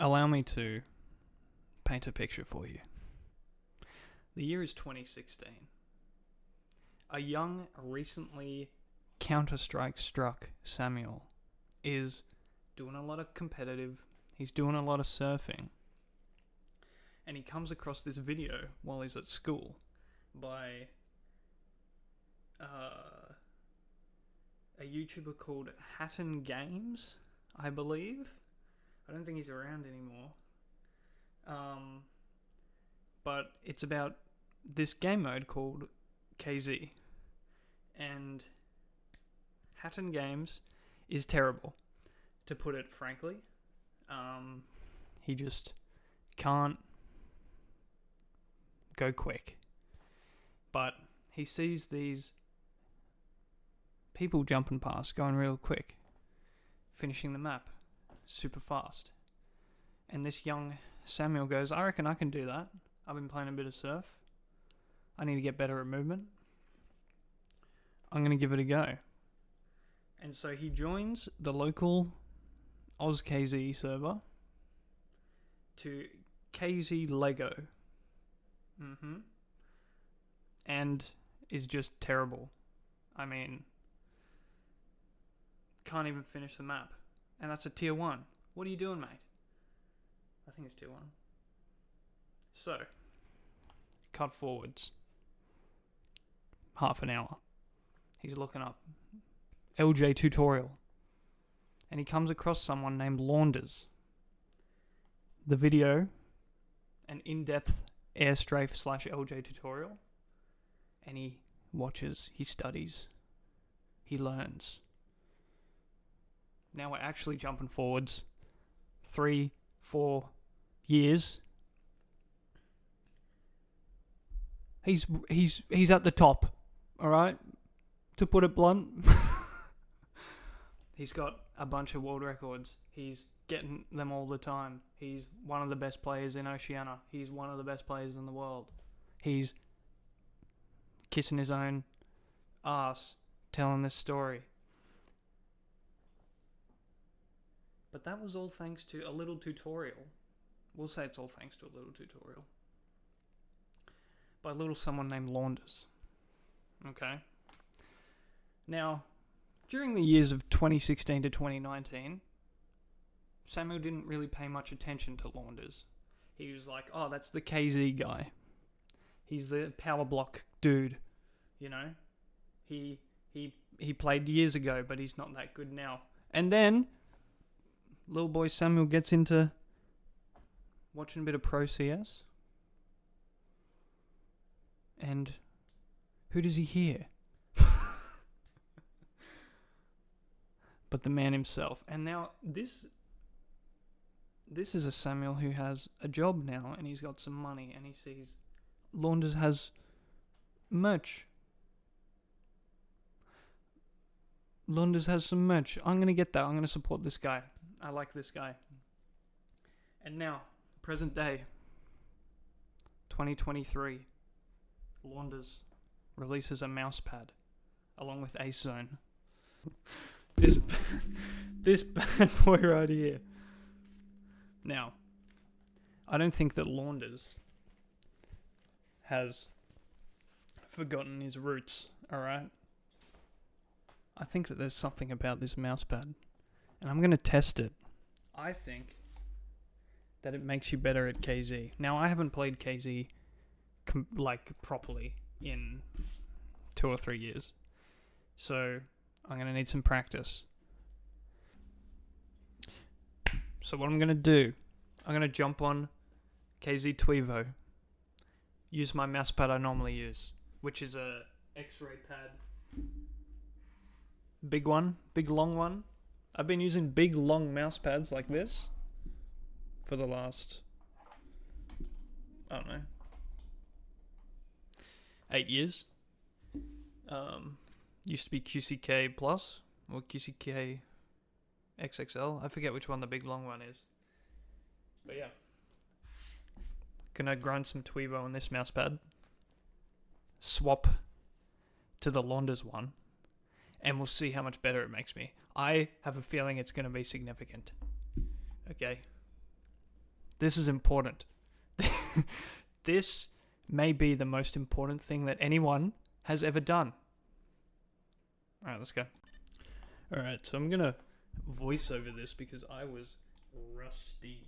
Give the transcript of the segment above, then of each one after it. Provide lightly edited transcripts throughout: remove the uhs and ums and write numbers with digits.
allow me to paint a picture for you. The year is 2016. A young, recently Counter-Strike struck Samuel is doing a lot of competitive, he's doing a lot of surfing. And he comes across this video while he's at school by a YouTuber called Hatton Games, I believe. I don't think he's around anymore. But it's about this game mode called KZ. And Hatton Games is terrible, to put it frankly. He just can't go quick. But he sees these people jumping past, going real quick, finishing the map super fast. And this young Samuel goes, I reckon I can do that. I've been playing a bit of surf. I need to get better at movement. I'm going to give it a go. And so he joins the local OzKZ server to KZ Lego. And is just terrible. I mean, can't even finish the map. And that's a tier 1. What are you doing, mate? I think it's tier 1. So, cut forwards. Half an hour. He's looking up LJ tutorial. And he comes across someone named Launders. The video, an in-depth airstrafe / LJ tutorial. And he watches, he studies, he learns. Now we're actually jumping forwards 3-4 years. He's at the top, all right? To put it blunt. He's got a bunch of world records. He's getting them all the time. He's one of the best players in Oceania. He's one of the best players in the world. He's kissing his own ass, telling this story. But that was all thanks to a little tutorial. We'll say it's all thanks to a little tutorial. By a little someone named Launders. Okay? Now, during the years of 2016 to 2019, Samuel didn't really pay much attention to Launders. He was like, oh, that's the KZ guy. He's the power block dude, you know? He played years ago, but he's not that good now. And then little boy Samuel gets into watching a bit of Pro CS. And who does he hear? But the man himself. And now this is a Samuel who has a job now, and he's got some money, and he sees Launders has merch. Launders has some merch. I'm going to get that. I'm going to support this guy. I like this guy. And now, present day, 2023, Launders releases a Mousepad along with Ace Zone. This bad boy right here. Now, I don't think that Launders has forgotten his roots, alright? I think that there's something about this Mousepad, and I'm going to test it. I think that it makes you better at KZ. Now, I haven't played KZ properly in 2 or 3 years, so I'm going to need some practice. So what I'm going to do, I'm going to jump on KZ Tweevo, use my Mousepad I normally use, which is a X-ray pad. Big one, big long one. I've been using big long mouse pads like this for the last, I don't know, 8 years. Used to be QCK Plus or QCK XXL. I forget which one the big long one is. But yeah. Gonna grind some Tweevo on this mouse pad. Swap to the Launders one. And we'll see how much better it makes me. I have a feeling it's going to be significant. Okay. This is important. This may be the most important thing that anyone has ever done. Alright, let's go. Alright, so I'm gonna voice over this because I was rusty.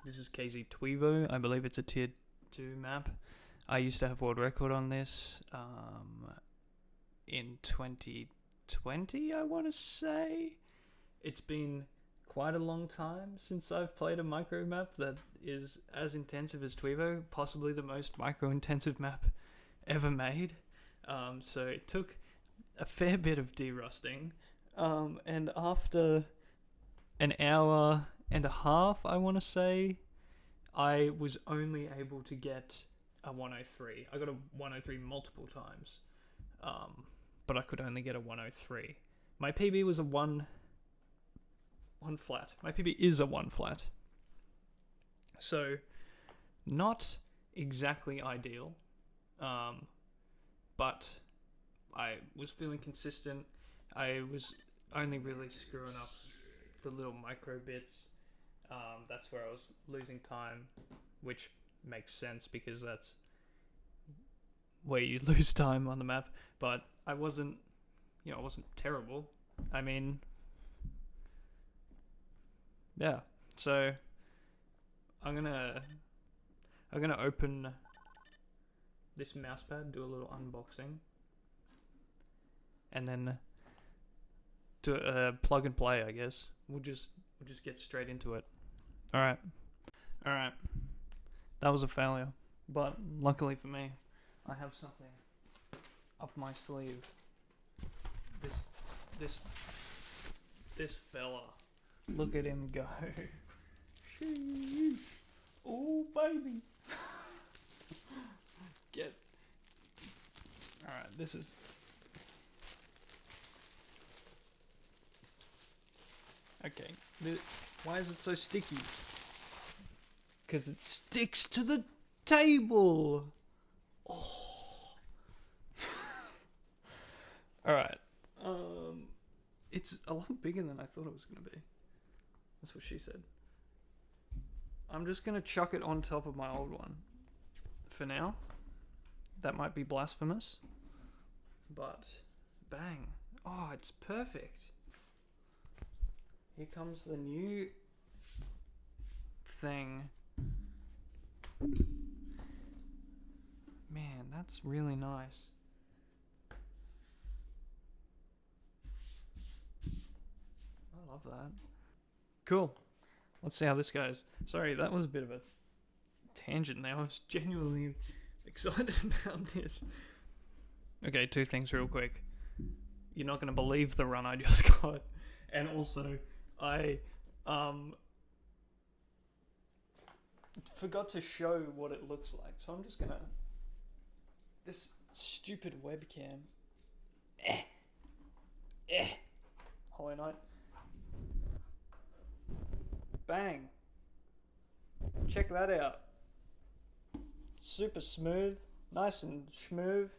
This is KZ Tweevo. I believe it's a tier 2 map. I used to have world record on this in 2020, I want to say. It's been quite a long time since I've played a micro map that is as intensive as Tweevo, possibly the most micro intensive map ever made. So it took a fair bit of derusting, and after an hour and a half, I want to say, I was only able to get a 103. I got a 103 multiple times, but I could only get a 103. My PB was a 1 flat. My PB is a 1 flat. So, not exactly ideal, but I was feeling consistent. I was only really screwing up the little micro bits. That's where I was losing time, which makes sense because that's where you lose time on the map. But I wasn't terrible. I mean, yeah. So I'm gonna open this mousepad, do a little unboxing, and then do a plug and play. I guess we'll just get straight into it. All right. That was a failure, but luckily for me, I have something up my sleeve. This fella. Look at him go. Sheesh. Oh baby. Alright, this is... Okay, why is it so sticky? Because it sticks to the table! Oh. Alright, it's a lot bigger than I thought it was going to be. That's what she said. I'm just going to chuck it on top of my old one. For now. That might be blasphemous. But, bang. Oh, it's perfect. Here comes the new thing. Man, that's really nice. I love that. Cool. Let's see how this goes. Sorry, that was a bit of a tangent there. I was genuinely excited about this. Okay, 2 things real quick. You're not going to believe the run I just got. And also, I forgot to show what it looks like. So I'm just going to... This stupid webcam. Hollow Knight. Bang. Check that out. Super smooth. Nice and smooth.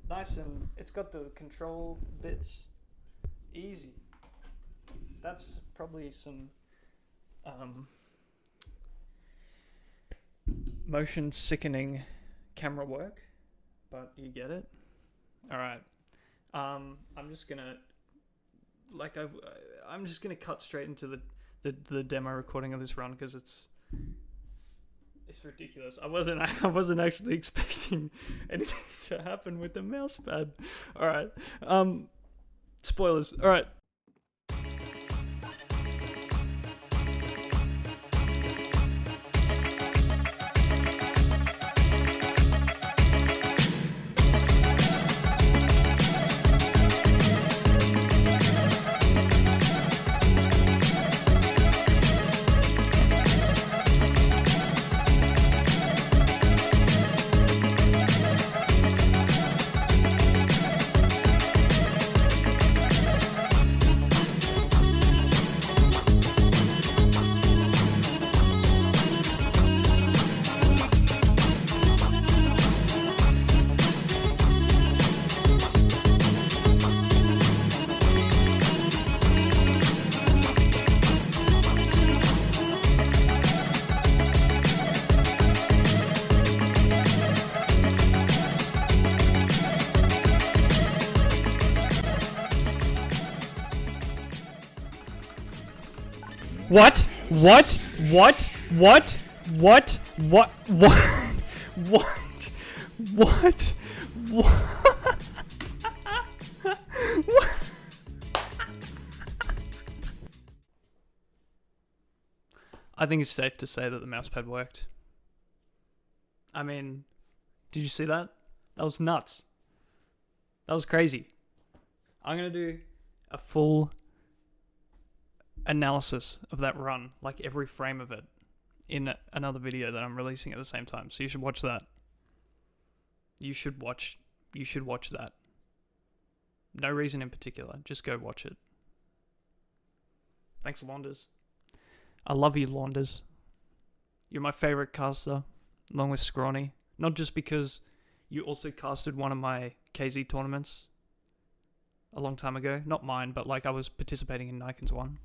Nice and... It's got the control bits. Easy. That's probably some... motion sickening camera work. But you get it. Alright. I'm just gonna... I'm just gonna cut straight into the demo recording of this run because it's ridiculous. I wasn't actually expecting anything to happen with the mousepad. All right. Spoilers. All right. What? What? What? What? What? What? What? What? What? What? What? I think it's safe to say that the mousepad worked. I mean, did you see that? That was nuts. That was crazy. I'm going to do a full analysis of that run, like every frame of it, in another video that I'm releasing at the same time. So you should watch that. You should watch that. No reason in particular. Just go watch it. Thanks, Launders. I love you, Launders. You're my favorite caster, along with Scrawny. Not just because you also casted one of my KZ tournaments a long time ago. Not mine, but like I was participating in Nikon's one.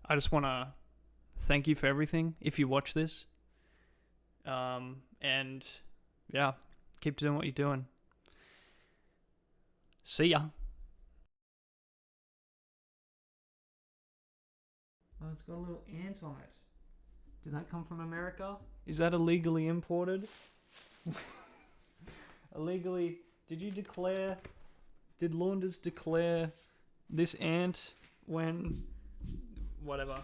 I just want to thank you for everything if you watch this. And yeah, keep doing what you're doing. See ya. Oh, it's got a little ant on it. Did that come from America? Is that illegally imported? Illegally? Did Launders declare this ant when... Whatever.